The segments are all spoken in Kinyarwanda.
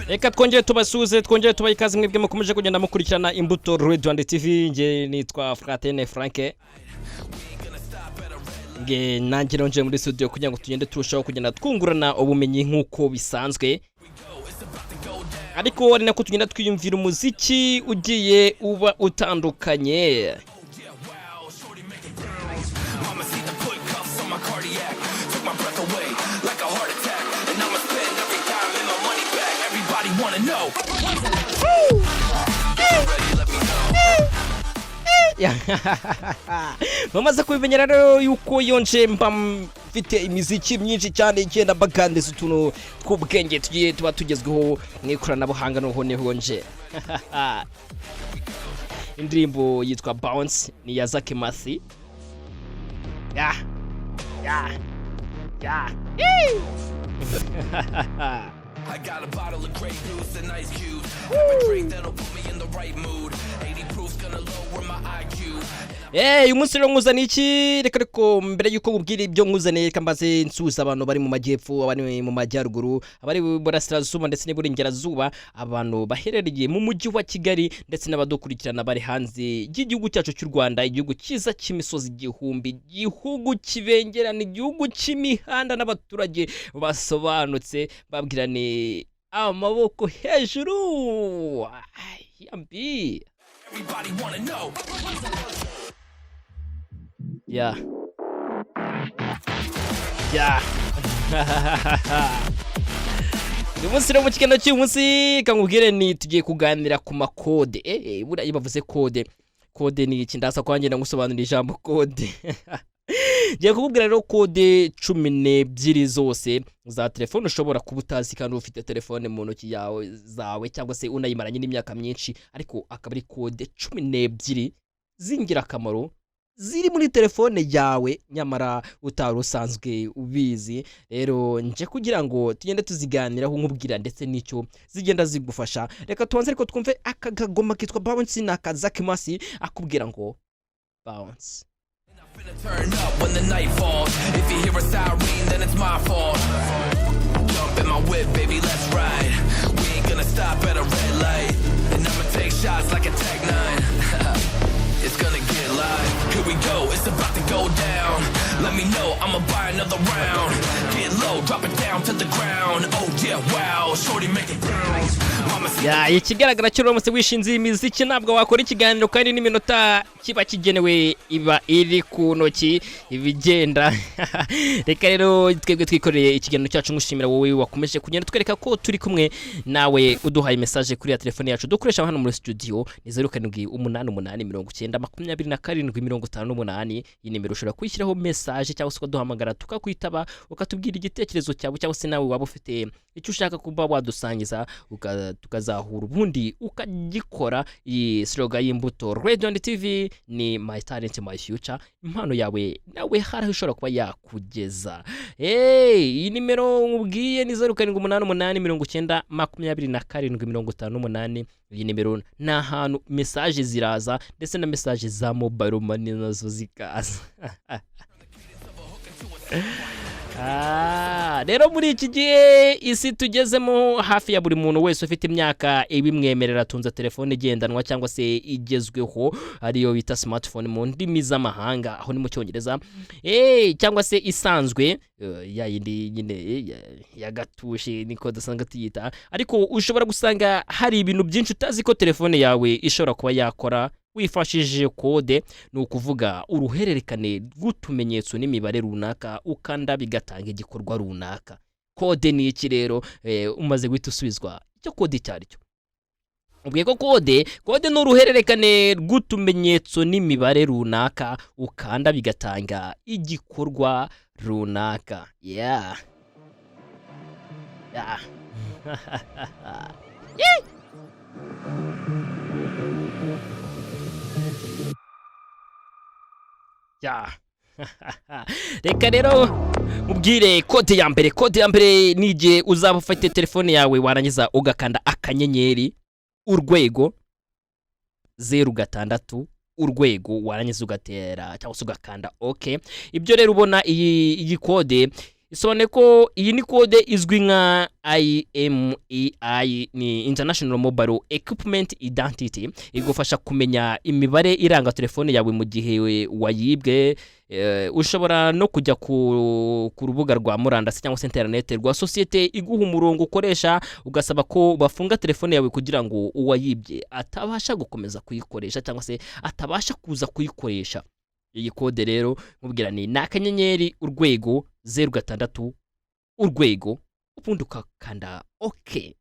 Reka twongere tubasuze twongere tubayikaze mwebwe mukomeje kugenda mukurikirana Imbuto Radio and TV. Nge nitwa Fratene Franke. Nge nanjye nje muri studio kugira ngo tugende turushaho kugenda twungurana ubumenyi nkuko bisanzwe. Ariko ari nako tugenda twiyumvira umuziki ugiye uba utandukanye. Mamaze kubimenyera rero yuko yonje mba mfite imiziki myinshi cyane igenda bagandeza utuntu tw'ubwenge tugiye tuba tugezweho mwikorana buhanga no honje. Indirimbo yitwa Bounce ni ya Zaki Masi. I got a bottle of Grey Goose and ice cubes. Have a drink that'll put me in the right mood. 80 proof's gonna lower my IQ. Umunsi rero nkuzaniye iki reka reko mbere yuko ubwira ibyo nkuzaniye kambaze nsuza abantu bari mu majyepfo abari mu majyaruguru abari burasirazuba ndetse n'Iburengerazuba abantu baherereye mu mujyi wa Kigali ndetse n'abadukurikirana bari hanze y'igihugu cyacu cy'u Rwanda igihugu cyiza cy'imisozi igihumbi igihugu kibengerana igihugu cy'imihanda n'abaturage basobanutse babwirane amaboko hejuru. Yambi everybody wanna know. Yeah. Umunsi rero mu kigendo cy'umunsi kangubwire ni tugiye kuganira ku makode. Buriya bavuze kode. Kode ni iki ndasa kwangenda ngusobanurira ijambo kode. Ngiye kukubwira rero kode 12 zose za telefone ushobora kuba utazi kandi ufite telefone mu ntoki yawe zawe cyangwa se unayimaranye n'imyaka myinshi ariko akaba ari kode 12 zingira akamaro ziri muri telefone yawe nyamara utarusanzwe ubizi. Rero nje kugira ngo tugende tuziganiraho nkubwira ndetse n'icyo zigenda zigufasha. Reka tubanze ariko twumve akagoma kitwa Bounce na Zaki Masi akubwira ngo Bounce. Turn up when the night falls. If you hear a siren, then it's my fault. Jump in my whip, baby, let's ride. We ain't gonna stop at a red light. And I'ma take shots like a Tech 9. It's gonna get live. Here we go, it's about to go down. Let me know, I'ma buy another round. Get low, drop it down to the ground. Oh yeah, wow, shorty make it bounce. Ikigaragara cyo uramutse wishinze imiziki ntabwo wakora ikiganiro kandi n'iminota kiba kigenewe iba iri ku ntoki ibigenda. Reka rero twebwe twikoreye ikiganiro cyacu ngushimira wowe wakomeje kugenda twereka ko turi kumwe nawe uduhaye message kuri ya telefone yacu dukoresha hano muri studio ni 0788902758. Iyi nimero ushobora kwishyiraho message cyangwa se ukaduhamagara tukakwitaba ukatubwira igitekerezo cyawe cyangwa se nawe waba ufite icyo ushaka kuba wadusangiza tukazahura ubundi ukagikora. Iyi slogan y'Imbuto Radio and TV ni my talent my future. Impano yawe nawe hari ushobora kuba yakugeza. Iyi nimero ngubwiye ni 0788902758. Iyi nimero na hano message ziraza ndetse na message za mobile money nazo zikaza. Rero muri iki gihe isi tugezemo hafi ya buri muntu wese ufite imyaka ibimwemerera tunza telefone igendanwa cyangwa se igezweho ariyo bita smartphone mu ndimi z'amahanga aho ni mu Cyongereza cyangwa se isanzwe ya yindi nyine ya gatushi niko dusanga tuyita. Ariko ushobora gusanga hari ibintu byinshi utazi ko telefone yawe ishobora kuba yakora wifashishije kode. Ni ukuvuga uruhererekane rw'utumenyetso n'imibare runaka ukanda bigatanga igikorwa runaka. Kode ni iki rero? Umaze guhita usubizwa icyo kode cyari cyo. Ubwiye ko kode ni uruhererekane rw'utumenyetso n'imibare runaka ukanda bigatanga igikorwa runaka. Yeah. Reka rero mubwire kode ya mbere nije uzaba ufite telefone yawe warangiza ugakanda akanyenyeri urwego 06 urwego warangiza ugatera cyangwa se ugakanda OK. Ibyo rero ubona iyi kode isobanuye ko iyi ni kode izwi nka IMEI, ni International Mobile Equipment Identity, igufasha kumenya imibare iranga telefone yawe mu gihe wayibwe. Ushobora no kujya ku rubuga rwa murandasi cyangwa se internet rwa societe iguha umurongo ukoresha, ugasaba ko bafunga telefone yawe kugira ngo uwayibye atabasha gukomeza kuyikoresha cyangwa se atabasha kuza kuyikoresha. Iyi kode rero mubwira ni nakanyenyeri urwego 06 urwego ubundi ukakanda OK.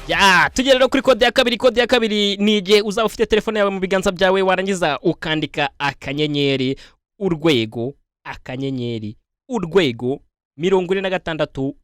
Ya, tugere rero kuri kode ya kabiri. Kode ya kabiri ni igihe uzaba ufite telefone yawe mu biganza byawe warangiza ukandika akanyenyeri urwego akanyenyeri urwego 46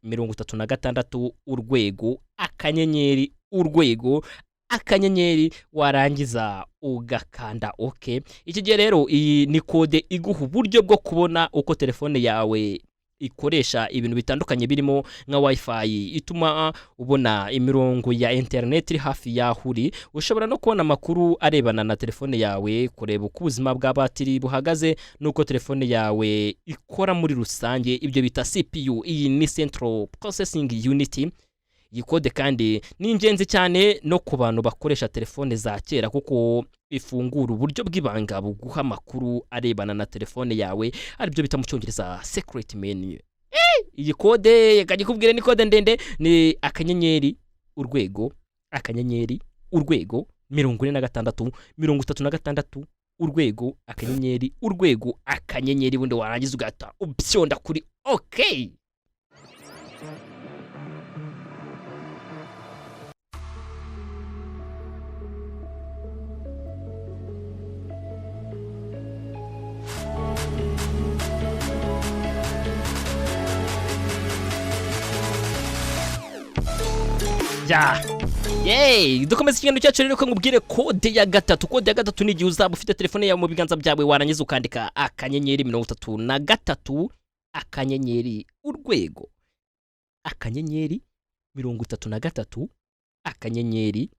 urwego akanyenyeri urwego akanyenyeri warangiza ugakanda OK. Iki gihe rero iyi ni kode iguha uburyo bwo kubona uko telefone yawe ikoresha ibintu bitandukanye birimo nka wifi ituma ubona imirongo ya internet iri hafi yahuri. Ushobora no kubona amakuru arebana na telefone yawe, kureba uko ubuzima bwa batiri buhagaze nuko telefone yawe ikora muri rusange, ibyo bita CPU. Iyi ni Central Processing Unit. Iyi kode kandi ni ingenzi cyane no ku bantu bakoresha telefone za kera kuko ifungura uburyo bw'ibanga buguha amakuru arebana na telefone yawe, aribyo bita mu cyongereza secret menu. Iyi kode yakagikubwira ni kode ndende, ni akanyenyeri urwego akanyenyeri urwego 46 urwego akanyenyeri urwego akanyenyeri bundi warangiza ugata upyonda kuri OK. Ja. Yay, dukomeza ikiganiro cyacu rero ko ngubwire kode ya gatatu. Kode ya gatatu ni igihe uzaba ufite telefone yawe mu biganza byawe warangiza ukandika akanyenyeri 33 akanyenyeri urwego akanyenyeri 33 akanyenyeri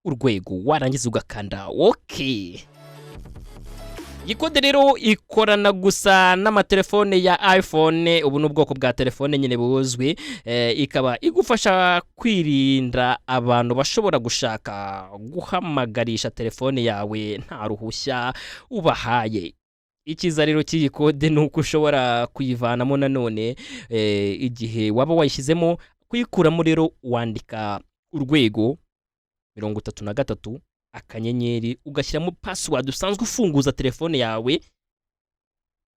urwego warangiza ugakanda OK. Iyi kode rero ikorana gusa n'amatelefone ya iPhone, ubu n'ubwoko bwa telefone nyine buzwi. Ikaba igufasha kwirinda abantu bashobora gushaka guhamagarisha telefone yawe nta ruhushya ubahaye. Ikiza rero cy'iyi kode nuko ushobora kuyivanamo nanone igihe waba wayishyizemo. Kuyikuramo rero wandika urwego 33 akanyenyeri ugashyiramo password usanzwe ufunguza telefone yawe,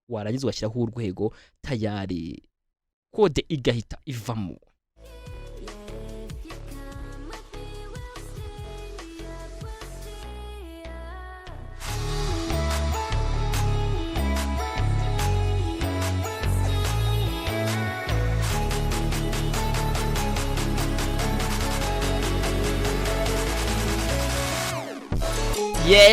warangiza ugashyiraho urwego, tayari kode igahita ivamo.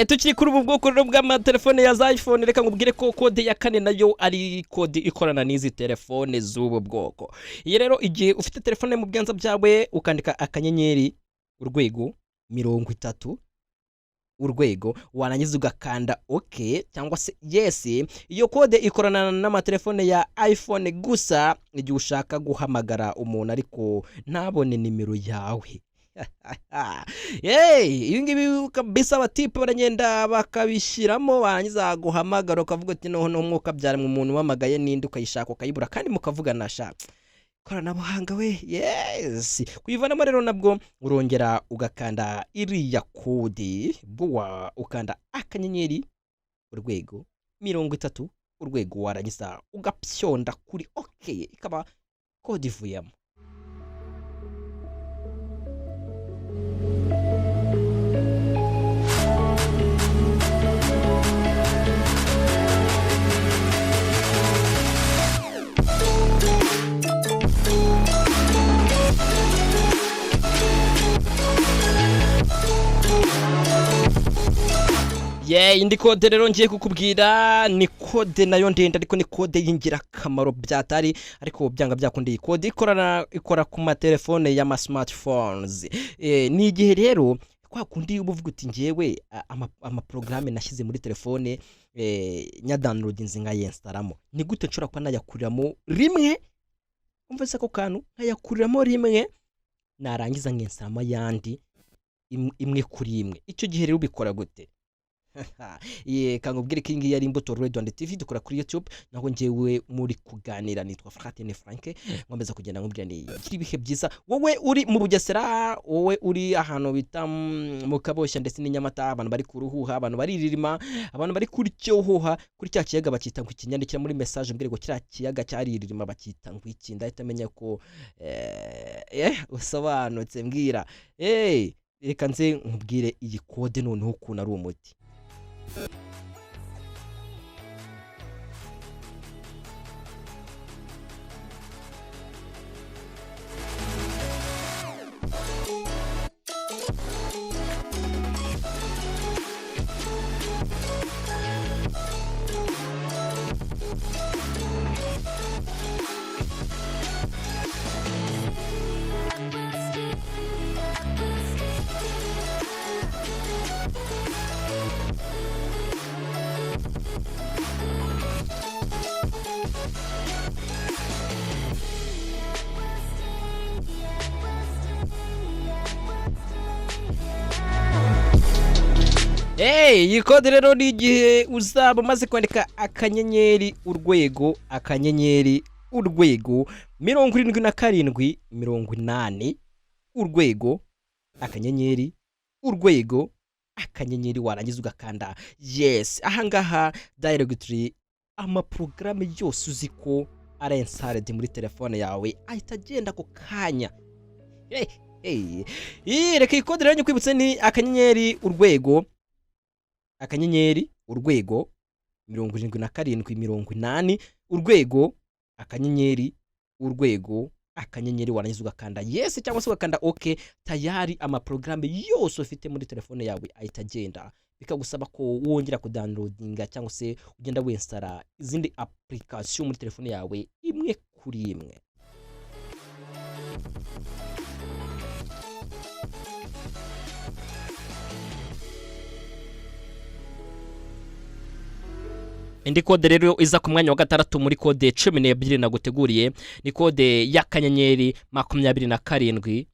Tukiri kuri ubu bwoko rero bw'amatelefone ya iPhone, reka ngubwire ko kode ya kane nayo ari kode ikorana n'izi telefone z'ubu bwoko. Iyi rero igihe ufite telefone mu biganza byawe ukandika akanyenyeri urwego 30 urwego warangiza ugakanda OK cyangwa se yes. Iyo kode ikorana n'amatelefone ya iPhone gusa igihe ushaka guhamagara umuntu ariko ntabone nimero yawe. Ibi ngibi kabisa abatipe baragenda bakabishyiramo, barangiza guhamagara ukavuga ati noneho umwuka byara mu muntu wamagaye n'indi ukayishaka ukayibura kandi mukavugana sha koranabuhanga we. Yes, kuyivanamo rero nabwo urongera ugakanda iriya kode bwa ukanda akanyenyeri urwego 30 urwego warangiza ugapyonda kuri OK, ikaba kode ivuyemo. indi kode rero ngiye kukubwira ni kode nayo ndende ariko ni kode y'ingirakamaro byatari ariko byanga byakundi kode ikora ku matelefone y'ama smartphones. Ni igihe rero kwa kundi ubuvuga uti ngewe ama programme nashyize muri telefone nya downloadinze nkayenstaramo ni gute nshobora kwa nayakuriramo rimwe umva se ko kantu nkayakuriramo rimwe narangiza nkenstaramo yandi imwe kuri imwe. Icyo gihe rero ubikora gute? Kangubwire kingi yari Imbuto Radio and TV dukora kuri YouTube naho ngewe muri kuganira nitwa Fratine Frank ngomeza kugenda nkubwira ni ibihe byiza. Wowe uri mu Bugesera, wowe uri ahantu bita mu Kaboshya ndetse n'Inyamata, abantu bari kuruhuha, abantu bari ririma, abantu bari kuri cyohoha kuri cya kiyaga bakita ngo ikinyandikira muri message mbere ngo kira kiyaga cyari ririma bakita ngo iki ndahita menya ko usobanutse mbwira reka nze nkubwire iyi kode noneho ukuntu ari umuti. Iyi kode rero ni igihe uzaba umaze kwandika akanyenyeri urwego 77 urwego akanyenyeri warangiza ugakanda yes. Ahangaha directly ama programme yose uziko ari installed muri telefone yawe ahita agenda ko kanya. Reka iyi kode rero nyikwibutse ni akanyenyeri urwego 77 urwego akanyenyeri warangiza ugakanda yes cyangwa se ugakanda okay. Tayari ama programme yose ufite muri telefone yawe ahita agenda, bikagusaba ko wongera ku downloadinga cyangwa se ugenda winstalla izindi application muri telefone yawe imwe kuri imwe. Indi kode rero iza ku mwanya wa gatandatu muri kode 12 naguteguriye ni kode y'akanyenyeri 27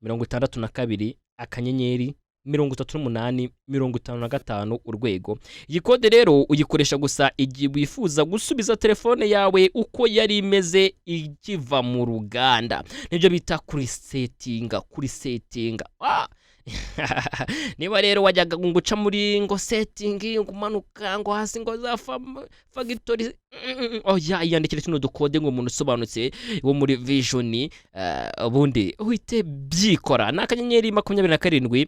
62 akanyenyeri 38 55 urwego. Iyi kode rero uyikoresha gusa igihe wifuza gusubiza telefone yawe uko yari imeze ikiva mu ruganda, nibyo bita kuri settinga. Niba rero wajyaga nguca muri ngo setting ngumanuka ngo hasi ngo za factory yandikira kino dukode ngo umuntu usobanutse wo muri vision ubundi uhite byikora n'akanyenyeri 27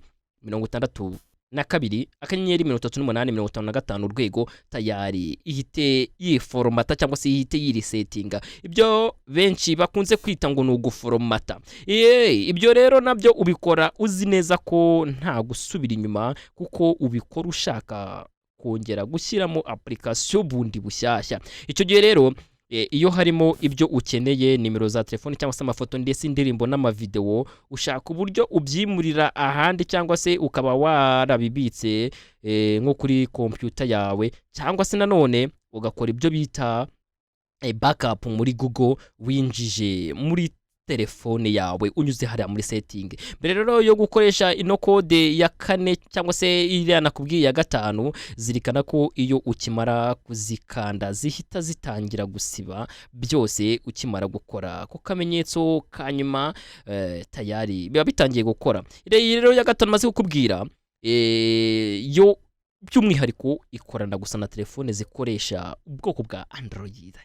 62 akanyenyeri 38 55 urwego tayari ihite yiformata cyangwa se ihite yirisettinga. Ibyo benshi bakunze kwita ngo nuguformata. Ibyo rero nabyo ubikora uzi neza ko nta gusubira inyuma kuko ubikora ushaka kongera gushyiramo application bundi bushyashya. Icyo gihe rero iyo harimo ibyo ukeneye nimero za telefone cyangwa se amafoto ndetse indirimbo n'amavideo ushaka uburyo ubyimurira ahandi cyangwa se ukaba warabibitse nko kuri computer yawe cyangwa se nanone ugakora ibyo bita backup muri Google winjije muri telefone yawe unyuze hariya muri setting. Mbere rero yo gukoresha ino kode ya 4 cyangwa se iriya nakubwiye ya 5 zirikana ko iyo ukimara kuzikanda zihita zitangira gusiba byose ukimara gukora ku kamenyetso kanyuma tayari biba bitangiye gukora. Rero ya 5 maze kukubwira yo by'umwihariko ikorana gusa na telefone zikoresha ubwoko bwa Android.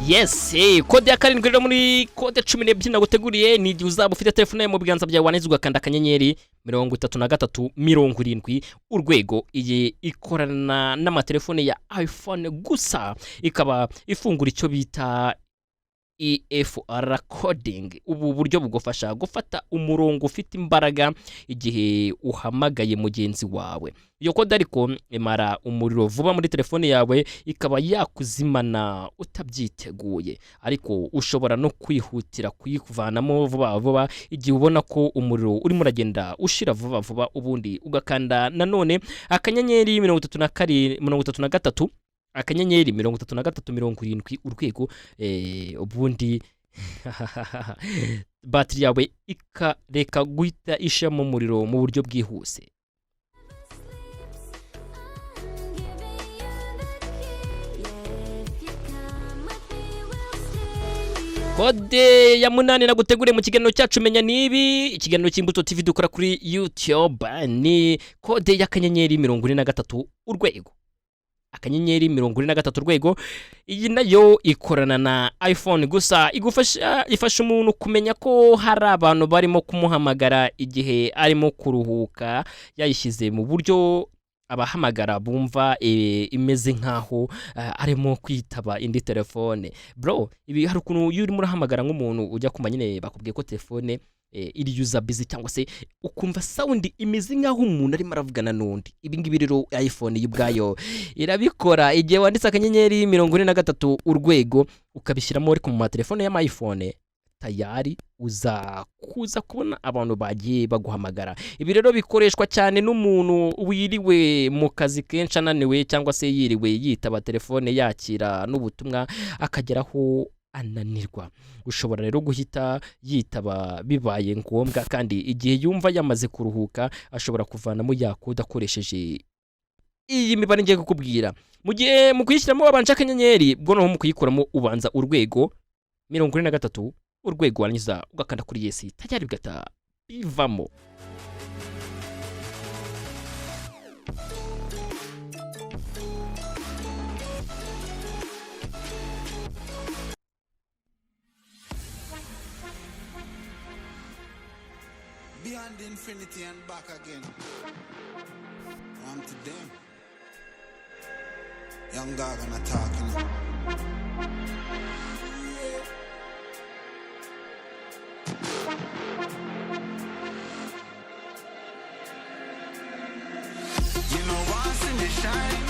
Yes, kode ya 7 muri kode 12 naguteguriye ni igihe uzaba ufite telefone mu biganza byawe waneze ugakanda akanyenyeri 3370 urwego. Iyi ikorana n'amatelefone ya iPhone gusa, ikaba ifungura icyo bita EFR coding. Ubu buryo bugufasha gufata umurongo ufite imbaraga igihe uhamagaye mugenzi wawe. Iyo kode ariko imara umuriro vuba muri telefone yawe, ikaba yakuzimana utabyiteguye, ariko ushobora no kwihutira kuyikuvanamo vuba vuba igihe ubona ko umuriro urimo uragenda ushira vuba vuba, ubundi ugakanda nanone akanyenyeri 33 akanyenyeri 3370 urwego, ubundi batiri yawe ikareka guhita ishamo umuriro mu buryo bwihuse. Kode ya 8 nagutegure mu kiganiro cyacu menya nibi, ikiganiro cy'Imbuto TV dukora kuri YouTube, ni kode ya kanyenyeri 43 urwego. Akanyenyeri 43 urwego. Iyi nayo ikorana na iPhone gusa, ifasha umuntu kumenya ko hari abantu barimo kumuhamagara igihe arimo kuruhuka, yayishyize mu buryo abahamagara bumva imeze nkaho arimo kwitaba indi telefone. Bro, ibi hari ukuntu iyo urimo urahamagara nk'umuntu ujya kumanyine bakubwiye ko telefone iri user busy, cyangwa se ukumva sound imeze nkaho umuntu arimo aravugana n'undi. Ibi ngibi rero iPhone y'ubwayo irabikora. Igihe wanditse akanyenyeri 43 urwego ukabishyiramo ariko mu telefone ya iPhone, tayari uza kuza kubona abantu bagiye baguhamagara. Ibi rero bikoreshwa cyane n'umuntu wiriwe mu kazi kenshi ananiwe, cyangwa se yiriwe yitaba telefone yakira n'ubutumwa akageraho ananirwa. Ushobora rero guhita yitaba bibaye ngombwa, kandi igihe yumva yamaze kuruhuka ashobora kuvanamo yakode akoresheje iyi mibare ngiye kukubwira. Mu gihe mu kuyishyiramo wabanje akanyenyeri, bwo no mu kuyikoramo ubanza urwego 43 urwego, warangiza ugakanda kuri yes, tajyari bigata bivamo. Beyond infinity and back again. Today, young dog and talking. You know once in the shine,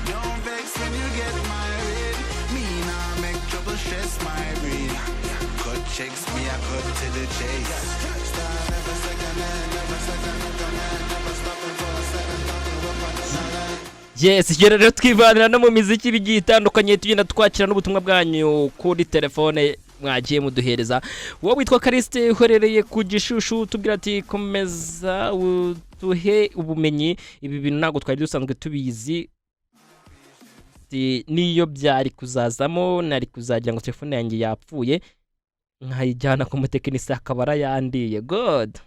don't vex when you get married. Me nah make trouble stress my breed. Cut checks me, I cut to the chase. Star never second hand, never second hand, never stopping for a second, talking about another. Yes, rero twivanira no mu miziki bigiye itandukanye, tugenda twakira n'ubutumwa bwanyu kuri telefone mwagiye muduhereza. Wowe witwa Kariste uhorereye ku Gishushu, tubwira ati komeza uduhe ubumenyi, ibi bintu ntago twari dusanzwe tubizi, niyo byari kuzazamo nari kuzagira ngo telefone yanjye yapfuye nkayijyana ku mutekinisi akabara yandiye. God.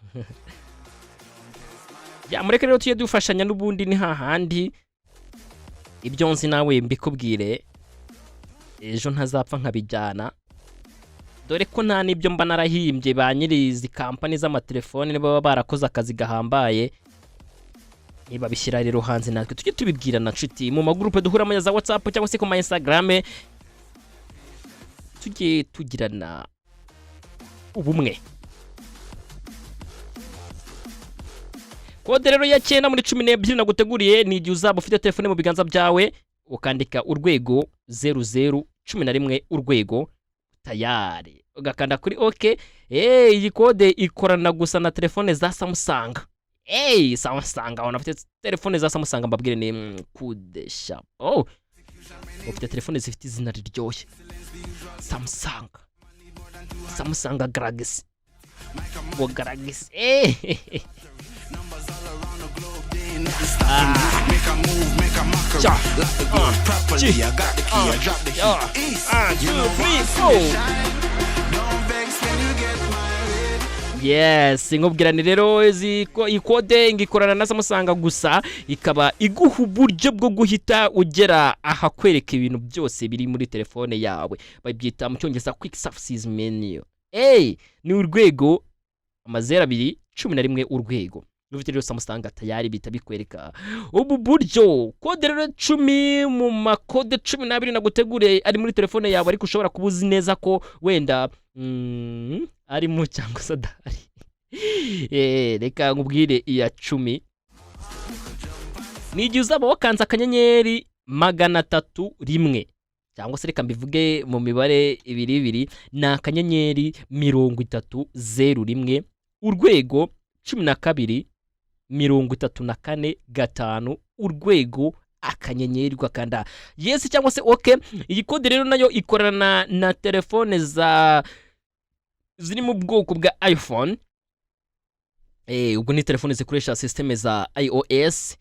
Ya mureke rero tuye dufashanya, n'ubundi ni hahandi ibyo nzi nawe mbikubwire, ejo ntazapfa nkabijyana, dore ko nta nibyo mba narahimbye. Ba nyiri izi kampani z'amatelefone nibo baba barakoze akazi gahambaye, niba bishyira rero hanze natwe tujye tubibwira na nshuti mu magroupe duhuramo ya za WhatsApp cyangwa se ku ma Instagram, tujye tugirana ubumwe. Kode rero ya 9 muri 12 naguteguriye, ni igihe uzaba ufite telefone mu biganza byawe ukandika urwego 0011 urwego, tayari ugakanda kuri OK. Iyi kode ikorana gusa na telefone za Samsung. Samsung, wana ufite telefone za Samsung mbabwire ni kudesha. Ufite telefone zifite izina riryoshye, Samsung Galaxy. Make a move, make a mockery. Lock the door properly. I got the key, I drop the key. You know don't vex when you get married. Yes, nkubwirane rero ikode ngikorana na Samsung gusa, ikaba iguha uburyo bwo guhita ugera aha kwereka ibintu byose biri muri telefone yawe. Babyita mu cyongereza quick services menu. Ni urwego 0211 urwego. ufite rero Samsung tayari bita bikwereka ubu buryo. Kode rero 10 mu makode 12 naguteguriye ari muri telefone yawe, ariko ushobora kubuzi neza ko wenda ari mu cyangwa se adahari. Reka nkubwire iya 10. Nigiye uzaba wakanza akanyenyeri 301 cyangwa se reka mbivuge mu mibare 22 na akanyenyeri 3001 urwego 12 34 5 urwego akanyenyeri ugakanda yes cyangwa se okay. Iyi kode rero nayo ikorana na telefone ziri mu bwoko bwa iPhone. Ubwo ni telefone zikoresha systeme za iOS.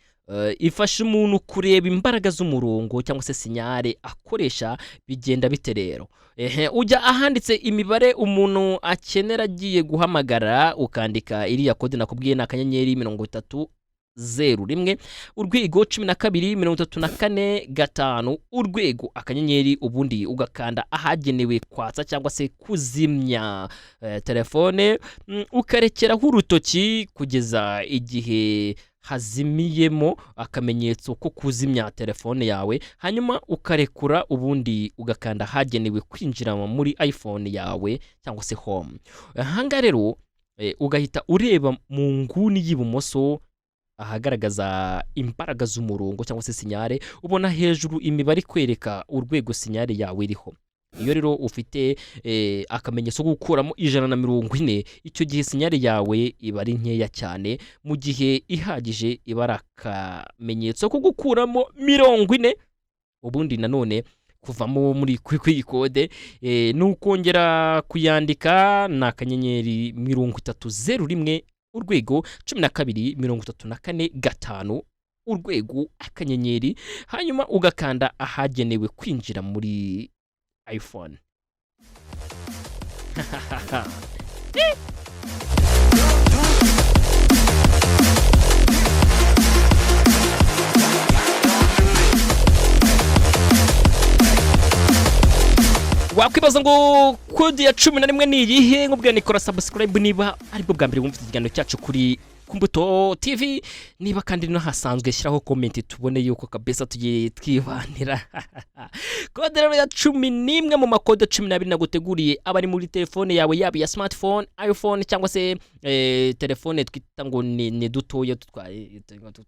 Ifasha umuntu kureba imbaraga z'umurongo cyangwa se sinyare akoresha bigenda bite rero. Ujya ahanditse imibare umuntu akenera agiye guhamagara, ukandika iriya kode nakubwiye na akanyenyeri 3001 urwego 12 34 5 urwego akanyenyeri, ubundi ugakanda ahagenewe kwatsa cyangwa se kuzimya telefone, ukarekeraho urutoki kugeza igihe hazimiyemo akamenyetso ko kuzimya telefone yawe, hanyuma ukarekura, ubundi ugakanda hagenewe kwinjira muri iPhone yawe cyangwa se home. Hanga rero ugahita ureba mu nguni y'ibumoso ahagaragaza imbaraga z'umurongo cyangwa se sinyare, ubona hejuru imibare kwereka urwego sinyare yawe iriho. Iyo rero ufite akamenyetso gukuramo 140, icyo gihe sinyare yawe iba ari nkeya cyane, mu gihe ihagije ibara akamenyetso ko gukuramo 40, ubundi nanone kuvamo muri kuri kode n'ukongera kuyandika na akanyenyeri 3001 urwego 12 34 5 urwego akanyenyeri, hanyuma ugakanda ahagenewe kwinjira muri iPhone. Wakwibaza ngo kode ya 11 ni iyihe? Nkubwira ni kora subscribe niba aribwo bwa mbere wumva ikiganiro cyacu kuri Kumbuto TV, niba kandi no hasanzwe shyiraho comment tubone yuko kabisa tugiye twibanira. Kode rero ya 11 mu makode 12 naguteguriye abari muri telefone yawe, yaba ya smartphone, iPhone cyangwa se telefone twita ngo ni dutoya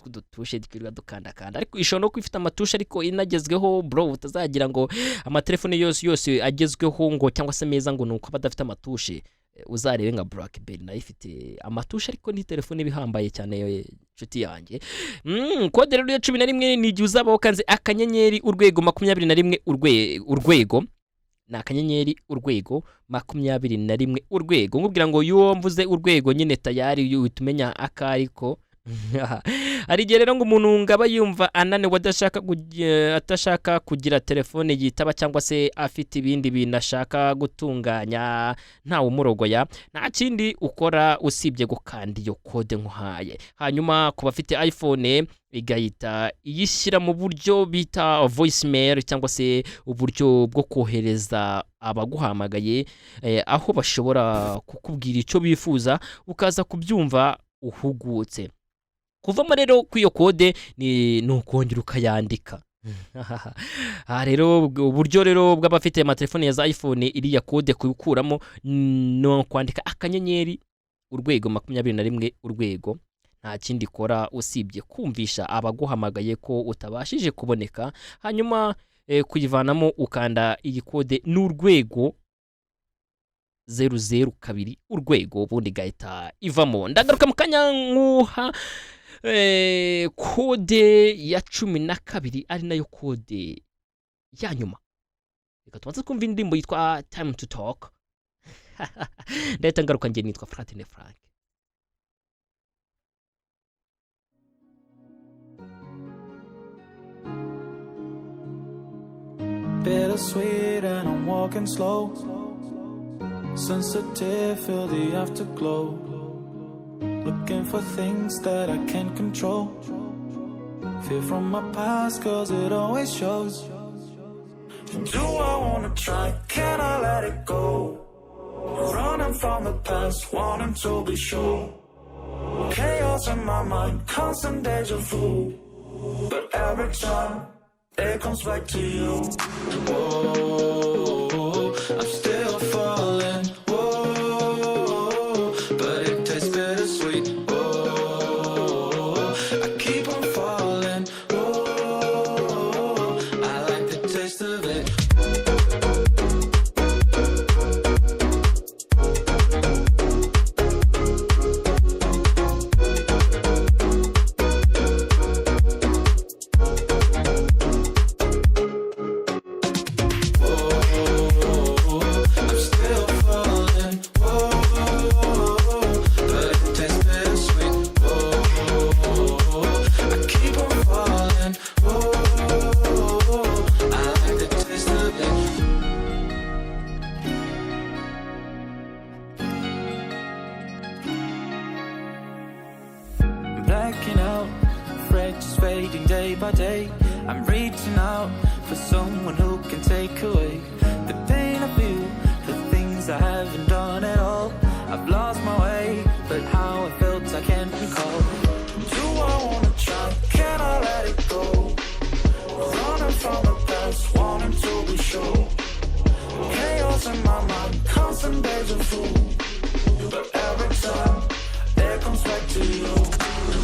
dutushe dikirwa dukanda, ariko ishobora no kwifita amatushe ariko inagezweho bro, utazagira ngo amatelefone yose agezweho ngo cyangwa se meza ngo nuko badafite amatushe. Uzarebe nka BlackBerry nayo ifite amatushe ariko ni telefone bihambaye cyane nshuti yanjye. Kode rero ya 11 ni igihe uzaba wakanze akanyenyeri urwego 21 urwego na akanyenyeri urwego 21 urwego. Nkubwira ngo yo mvuze urwego nyine tayari utumenya akariko. Ari rero ngo umuntu ngaba yumva anane atashaka kugira telefone yitaba cyangwa se afite ibindi binashaka gutunganya nta umurogoya, nta kindi ukora usibye gukanda iyo kode nkuhaye. Hanyuma ku bafite iPhone igahita iyishyira mu buryo bita voicemail cyangwa se uburyo bwo kohereza abaguhamagaye, aho bashobora kukubwira icyo bifuza ukaza kubyumva uhugutse. Kuvamo rero kw'iyo kode ni ukongera ukayandika. Rero uburyo rero bw'abafite amatelefone ya iPhone iriya kode kuyikuramo no kwandika akanyenyeri urwego 21 urwego, nta kindi kora usibye kumvisha abaguhamagaye ko utabashije kuboneka, hanyuma kuyivanamo ukanda iyi kode n'urwego 002 urwego, ubundi gahita ivamo. Ndagaruka mu kanya nkuha kode ya 12 ari nayo kode ya nyuma. Reka tubanze kumva indirimbo yitwa Time to Talk. Ndahita ngaruka ngiye nitwa Fratine Frank. Bittersweet and I'm walking slow, sensitive, feel the afterglow, looking for things that I can't control, fear from my past cause it always shows. Do I wanna try, can I let it go, running from the past, wanting to be sure, Chaos in my mind, constant deja vu. But every time it comes back to you. Whoa, I'm still falling. Whoa, but it tastes bittersweet. Whoa, I keep on falling. Whoa, I like the taste of it. Blacking out, afraid just fading day by day. I'm reaching out for someone who can take away the pain I feel, the things I haven't done at all. I've lost my way, but how I felt I can't recall. Do I wanna try? Can I let it go? Running from the past, wanting to be sure. Chaos in my mind, constant deja vu. But every time it comes back to you.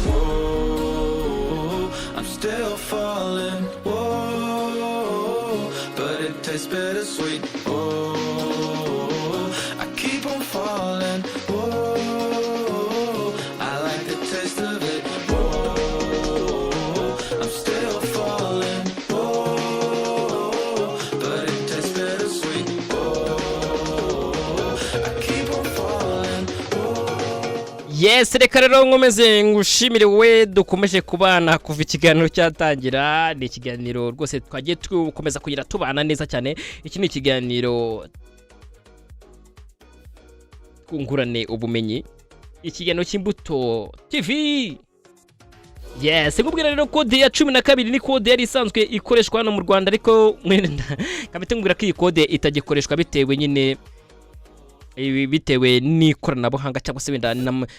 Whoa, I'm still falling. Whoa, but it tastes bittersweet. Whoa, I keep on falling. Whoa, I like the taste of it. Whoa, I'm still falling. Whoa, but it tastes bittersweet. Whoa, I keep on falling. Yes, reka rero nkomeze ngushimire we dukomeje kubana kuva ikiganiro cyatangira. Ni ikiganiro rwose twagiye tukomeza kugira tubana neza cyane. Iki ni ikiganiro kungurane ubumenyi, ikiganiro cy'Imbuto TV. Yes, ngubwira rero kode ya 12 ni kode yari isanzwe ikoreshwa hano mu Rwanda, ariko kabite ngubwira ko iyi kode itagikoreshwa bitewe nyine bitewe n'ikoranabuhanga cyangwa se wenda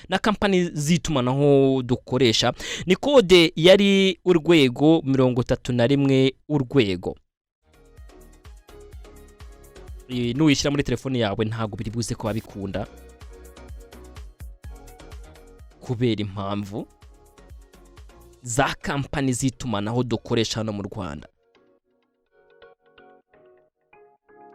na company zitumanaho dukoresha. Ni kode yari urwego 31 urwego. Nuyishyira muri telefone yawe ntago biri buze kuba bikunda kubera impamvu za company zitumanaho dukoresha hano mu Rwanda.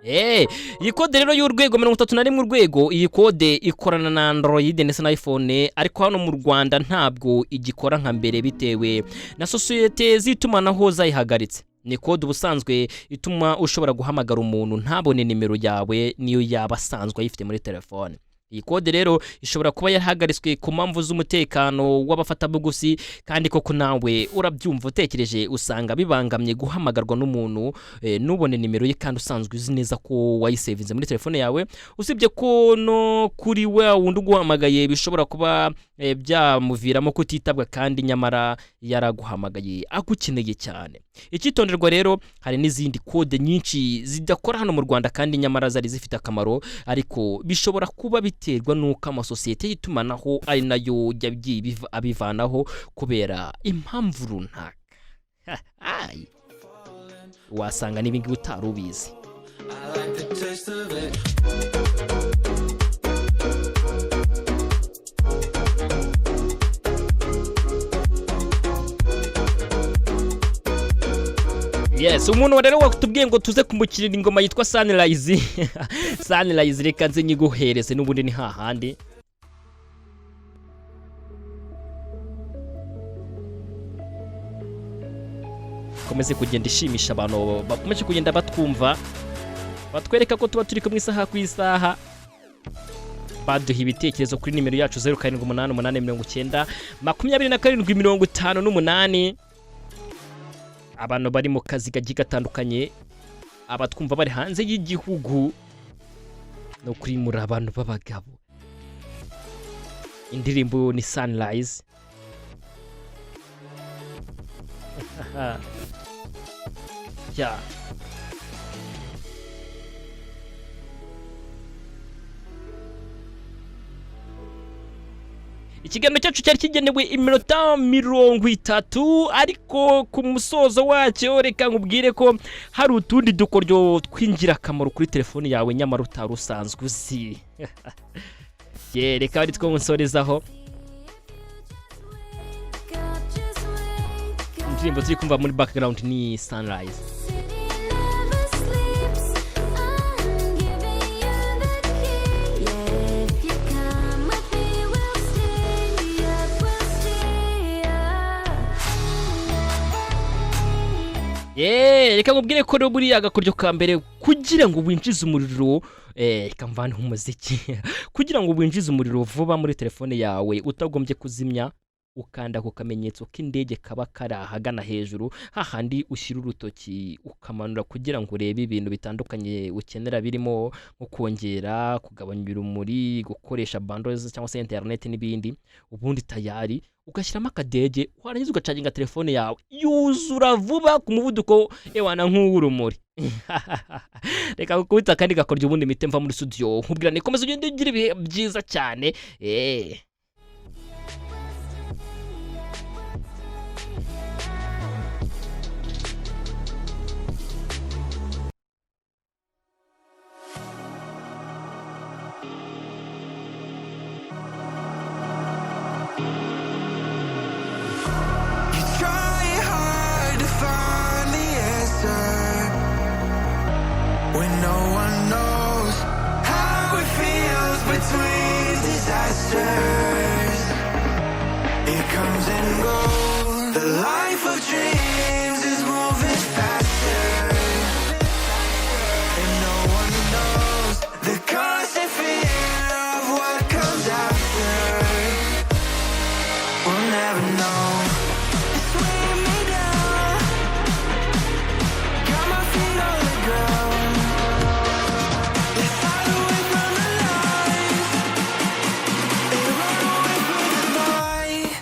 Iyi kode rero y'urwego 31 urwego, iyi kode ikorana na Android ndetse na iPhone, ariko hano mu Rwanda ntabwo igikora nka mbere bitewe na societe zitumanaho zayihagaritse. Ni kode ubusanzwe ituma ushobora guhamagara umuntu ntabone nimero yawe niyo yaba asanzwe ayifite muri telefone. Iyi kode rero ishobora kuba yahagaritswe ku mpamvu z'umutekano w'abafatabuguzi, kandi koko nawe urabyumva utekereje usanga bibangamye guhamagarwa n'umuntu nubone nimero ye kandi usanzwe uzi neza ko wayisevinze muri telefone yawe. Usibye ko no kuri we wundi uguhamagaye bishobora kuba byamuviramo kutitabwa kandi nyamara yaraguhamagaye agukeneye cyane. Ikitonderwa rero, hari n'izindi kode nyinshi zidakora hano mu Rwanda kandi nyamara zari zifite akamaro, ariko bishobora kuba biterwa nuko amasosiyete yitumanaho ari nayo yagiye abivanaho kubera impamvu runaka. Wasanga n'ibingi utarubizi. Yes, umuntu rero wakutubwiye ngo tuze kumukirira ingoma yitwa Sunrise. Sunrise reka nze nyiguhereze n'ubundi ni hahandi. Komeze kugenda ishimisha abantu, bakomeje kugenda batwumva, batwereka ko tuba turi kumwe isaha ku isaha. Baduha ibitekerezo kuri nimero yacu 0788902758. Abantu bari mu kazi gagiye gatandukanye, abatwumva bari hanze y'igihugu, no kuri muri abantu b'abagabo. Indirimbo ni Sunrise. Yeah. ikiganiro cyacu cyari kigenewe iminota 30 ariko ku musozo wacyo reka nkubwire ko hari utundi dukoryo twingira akamaro kuri telefone yawe nyamara utari usanzwe uzi. Reka ari two nsorezaho indirimbo turi kumva muri background ni Sunrise. Reka nkubwire ko buri agakoryo ka mbere kugira ngo winjize umuriro reka mvane umuziki kugira ngo winjize umuriro vuba muri telefone yawe utagombye kuzimya ukanda ku kamenyetso k'indege kaba kari ahagana hejuru hahandi ushyira urutoki ukamanura kugira ngo urebe ibintu bitandukanye ukenera birimo nko kongera kugabanya urumuri gukoresha bundles cyangwa se internet n'ibindi ubundi tayari ugashyiramo akadege warangiza ugacaginga telefone yawe yuzura vuba ku muvuduko ewana nk'urumuri. Reka gukubita kandi gakoryo ubundi mite mva muri studio nkubwira ni komeza ugende ugira ibihe byiza cyane. It comes and goes. The life of dreams is moving faster, and no one knows the constant fear of what comes after. We'll never know. It's weighing me down, got my feet on the ground. Let's hide away from the lights.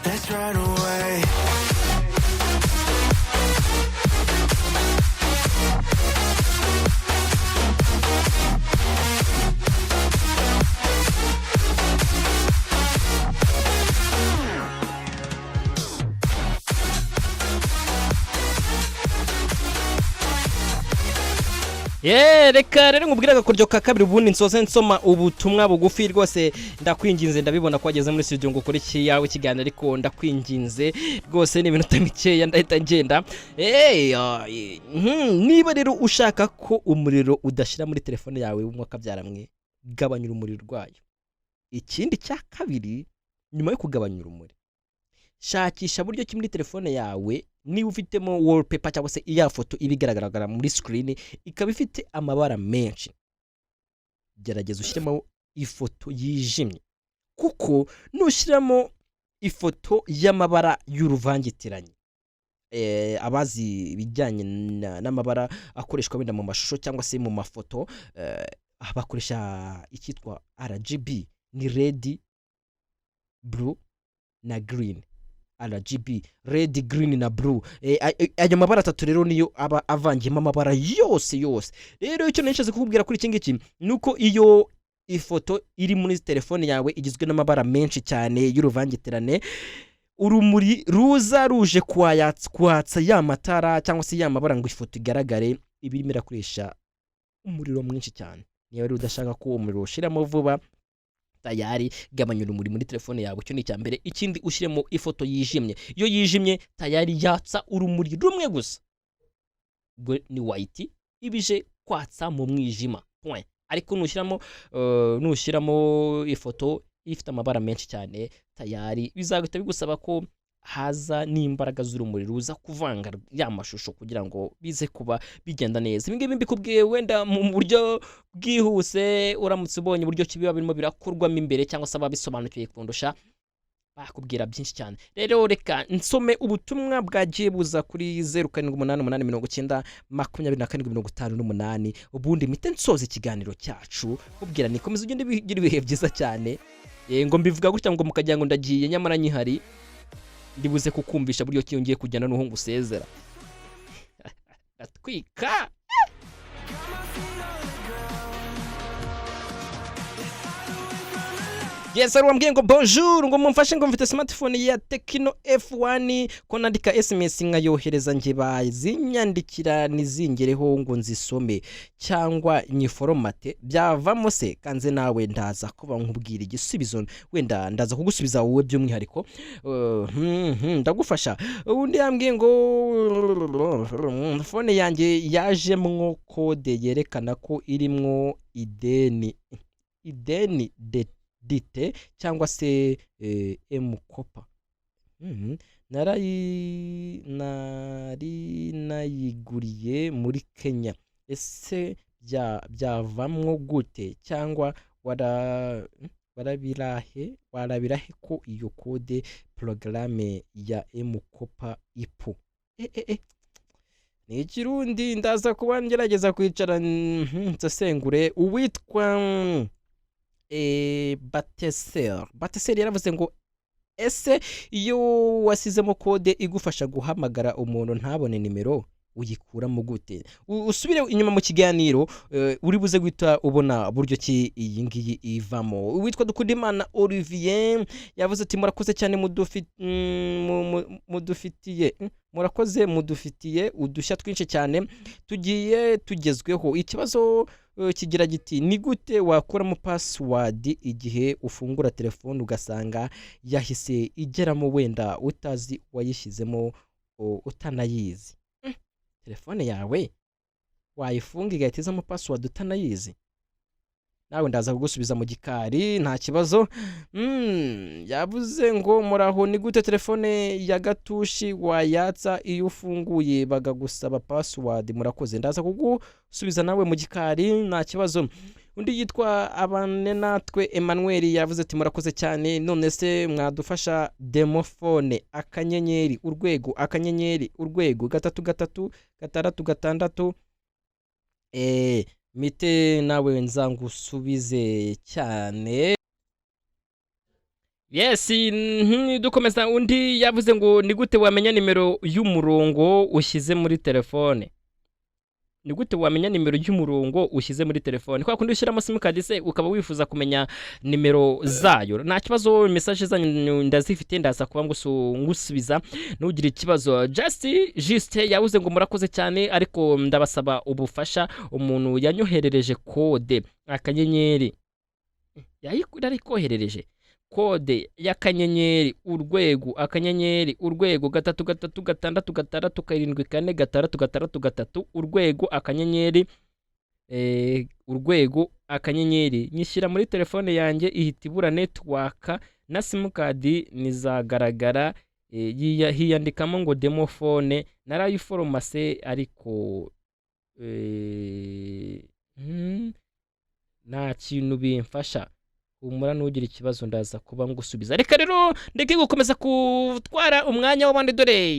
Let's run away. Reka rero nkubwira agakoryo ka kabiri ubundi nsoze nsoma ubutumwa bugufi rwose ndakwinginze ndabibona ko wageze muri studio ngo ukore iki yawe kiganiro ariko ndakwinginze rwose ni ibintu mikeya ndahita ngenda. Niba rero ushaka ko umuriro udashira muri telefone yawe umwaka byaramwe gabanya urumuri rwayo. Ikindi cya kabiri nyuma yo kugabanya urumuri shakisha buryo ki muri telefone yawe niba ufitemo wallpaper cyangwa se iya foto ibigaragara muri screen ikaba ifite amabara menshi gerageza ushyiremo ifoto yijimye kuko nushiramo ifoto y'amabara y'uruvangitiranye abazi bijyanye n'amabara akoreshwa wenda mu mashusho cyangwa se mu mafoto abakoresha icyitwa RGB ni red blue na green. RGB red green na blue ayo mabara atatu rero niyo aba avangiyemo amabara yose rero icyo nenshaze kukubwira kuri iki ngiki nuko iyo ifoto iri muri telefone yawe igizwe n'amabara menshi cyane y'uruvangitirane urumuri ruza ruje kwatsa ya matara cyangwa se ya mabara ngo ifoto igaragare ibirimo irakoresha umuriro mwinshi cyane. Niba rero udashaka ko umuriro ushiramo vuba tayari gabanya urumuri muri telefone yawe cyo ni cyambere. Ikindi ushyiremo ifoto yijimye, iyo yijimye tayari yatsa urumuri rumwe gusa ubwo ni white ibije kwatsa mu mwijima point. Ariko nushyiramo ifoto ifite amabara menshi cyane tayari bizagita bigusaba ko haza n'imbaraga z'urumuri ruza kuvanga ya mashusho kugira ngo bize kuba bigenda neza. Ibingibi mbikubwiye wenda mu buryo bwihuse uramutse ubonye uburyo kibiba birimo birakorwamo imbere cyangwa se ababisobanukiye kundusha bakubwira byinshi cyane. Rero reka nsome ubutumwa bwagiye buza kuri 0788902458 ubundi mite nsoze ikiganiro cyacu ubwira ni komeza ugende bigira ibihe byiza cyane. Ngo mbivuga gutya ngo mukajya ngo ndagiye nyamara nyihari ndibuze kukumvisha buryo kiyongeye kujyana n'uho ngusezera atwika. Yes, arwambwiye ngo bonjour ngo mumfashe ngo mfite smartphone ya Tecno F1 ko nandika SMS nkayohereza nje bazinyandikira nizingereho ngo nzisome cyangwa nyiforomate byavamo se kanze nawe ndaza kuba nkubwira igisubizo wenda ndaza kugusubiza wowe by'umwihariko ndagufasha undi yambwiye ngo phone yanjye yajemwo code yerekana ko irimwo ideni dite cyangwa se MUKOPA nari nayiguriye muri Kenya ese byavamwo gute cyangwa warabirahe ko iyo code programme ya MUKOPA ipu ni ikirundi ndaza kuba ngerageza kwicara nsesengure uwitwa Bateseri yaravuze ngo ese iyo wasizemo code igufasha guhamagara umuntu ntabone nimero uyikuramo gute usubire inyuma mu kiganiro uri buze guhita ubona buryo ki iyi ngiyi ivamo witwa Dukundimana Olivier yavuze ati murakoze cyane mudufitiye udushya twinshi cyane tugiye tugezweho ikibazo kigira giti ni gute wakuramo password igihe ufungura telefone ugasanga yahise igeramo wenda utazi wayishizemo utanayizi telefone yawe wayifunga igahitizamo password utanayizi nawe ndaza kugusubiza mu gikari nta kibazo yavuze ngo muraho ni gute telefone ya gatushi wayatsa iyo ufunguye bagagusaba password murakoze ndaza kugusubiza nawe mu gikari nta kibazo undi yitwa abane natwe Emmanuel yavuze ati murakoze cyane none se mwadufasha demofone akanyenyeri urwego 3 mite nawe nzangusubize cyane yes dukomeza undi yavuze ngo ni gute wamenya nimero y'umurongo ushyize muri telefone ni gute wamenya nimero y'umurongo ushyize muri telefone kwa kundi ushyiramo simukadi se ukaba wifuza kumenya nimero zayo nta kibazo message zanyu ndazifite ndaza kuba ngusubiza nugira ikibazo Juste yavuze ngo murakoze cyane ariko ndabasaba ubufasha umuntu yanyoherereje code akanyenyeri yarikoherereje kode y'akanyenyeri urwego 3 urwego akanyenyeri urwego akanyenyeri nyishyira muri telefone yanjye ihita ibura network na simukadi nizagaragara hiyandikamo ngo demofone narayiforomase ariko nta kintu bimfasha umura nugira ikibazo ndaza kuba ngusubiza reka rero ndeke gukomeza kutwara umwanya w'abandi dore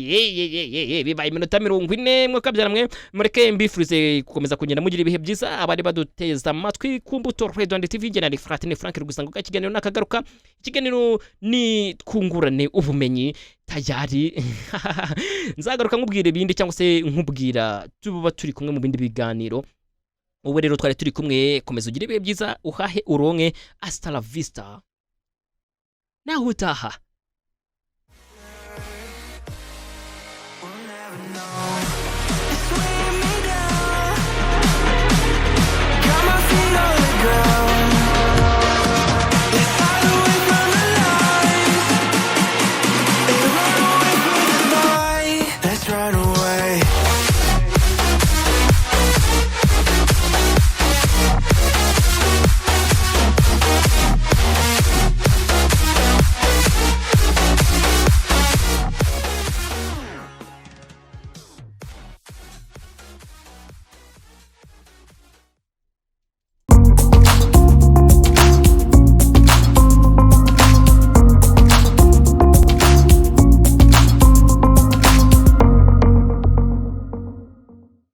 bibaye iminota 40 mwakabyaramwe mureke mbifurize gukomeza kugenda mugira ibihe byiza abari baduteza amatwi ku Mbuto Radio and TV General Fratine Frank Rugusango kiganiro nakagaruka ikiganiro ni twungurane ubumenyi tayari nzagaruka nkubwira ibindi cyangwa se nkubwira tuba turi kumwe mu bindi biganiro ubu rero twari turi kumwe komeza ugire ibihe byiza uhahe uronke hasta la vista naho utaha